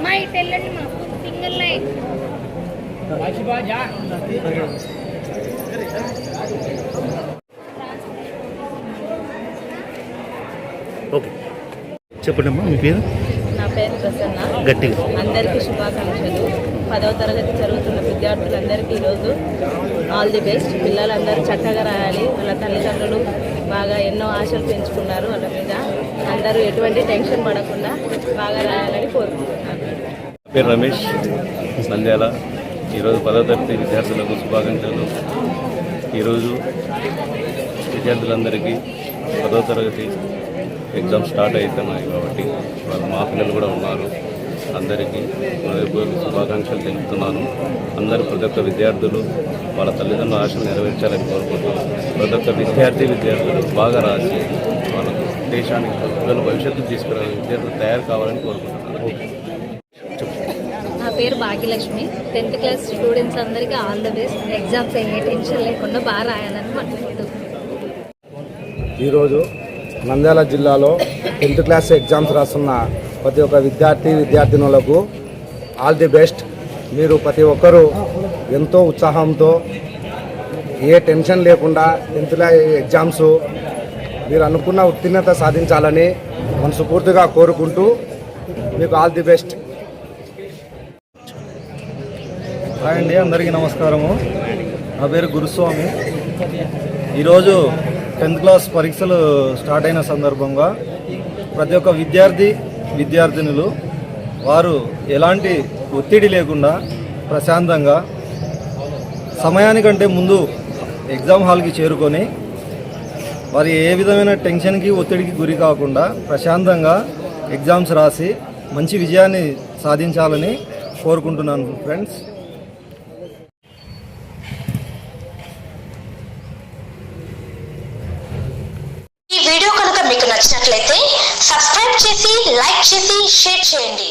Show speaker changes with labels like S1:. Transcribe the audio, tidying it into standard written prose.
S1: మా ఇటు వెళ్ళండి మా సింగిల్ లైన్.
S2: ఓకే చెప్పండి అమ్మా మీ పేరు?
S3: నా పేరు ప్రసన్న.
S2: గట్టిగా
S3: అందరికీ శుభాకాంక్షలు. 10వ తరగతి చదువుతున్న విద్యార్థులందరికీ ఈరోజు ఆల్ ది బెస్ట్. పిల్లలందరూ చక్కగా రాయాలి. వాళ్ళ తల్లిదండ్రులు బాగా ఎన్నో ఆశలు పెంచుకున్నారు వాళ్ళ మీద. అందరూ ఎటువంటి టెన్షన్ పడకుండా బాగా రాయాలని కోరుకుంటున్నాను.
S4: పేరు రమేష్, నంద్యాల. ఈరోజు 10వ తరగతి విద్యార్థులకు శుభాకాంక్షలు. ఈరోజు విద్యార్థులందరికీ 10వ తరగతి ఎగ్జామ్ స్టార్ట్ అవుతున్నాయి కాబట్టి వాళ్ళు మా పిల్లలు కూడా ఉన్నారు. అందరికీ శుభాకాంక్షలు తెలుపుతున్నాను. అందరూ ప్రతి ఒక్క విద్యార్థులు వాళ్ళ తల్లిదండ్రుల ఆశలు నెరవేర్చాలని కోరుకుంటున్నాను. ప్రతి ఒక్క విద్యార్థులు బాగా రాసి వాళ్ళకు దేశానికి పిల్లలు భవిష్యత్తు తీసుకురావాలి విద్యార్థులు తయారు కావాలని కోరుకుంటున్నాను.
S1: నా పేరు భాగ్యలక్ష్మి. 10th క్లాస్ స్టూడెంట్స్ అందరికీ all the best. Exams A tension లేకుండా బాగా రాయాలని మాట్లాడుతున్నాను.
S5: ఈరోజు నంద్యాల జిల్లాలో 10th క్లాస్ ఎగ్జామ్స్ రాస్తున్న ప్రతి ఒక్క విద్యార్థినులకు ఆల్ ది బెస్ట్. మీరు ప్రతి ఒక్కరూ ఎంతో ఉత్సాహంతో ఏ టెన్షన్ లేకుండా 10th క్లాస్ ఎగ్జామ్స్ మీరు అనుకున్న ఉత్తీర్ణత సాధించాలని మనస్ఫూర్తిగా కోరుకుంటూ మీకు ఆల్ ది బెస్ట్.
S6: హాయ్ అండి, అందరికీ నమస్కారము. నా పేరు గురుస్వామి. ఈరోజు 10th క్లాస్ పరీక్షలు స్టార్ట్ అయిన సందర్భంగా ప్రతి ఒక్క విద్యార్థినులు వారు ఎలాంటి ఒత్తిడి లేకుండా ప్రశాంతంగా సమయానికంటే ముందు ఎగ్జామ్ హాల్కి చేరుకొని వారు ఏ విధమైన టెన్షన్కి ఒత్తిడికి గురి కాకుండా ప్రశాంతంగా ఎగ్జామ్స్ రాసి మంచి విజయాన్ని సాధించాలని కోరుకుంటున్నాను ఫ్రెండ్స్.
S7: ఈ వీడియో కనుక మీకు నచ్చినట్లయితే సబ్స్క్రైబ్ చేసి లైక్ చేసి షేర్ చేయండి.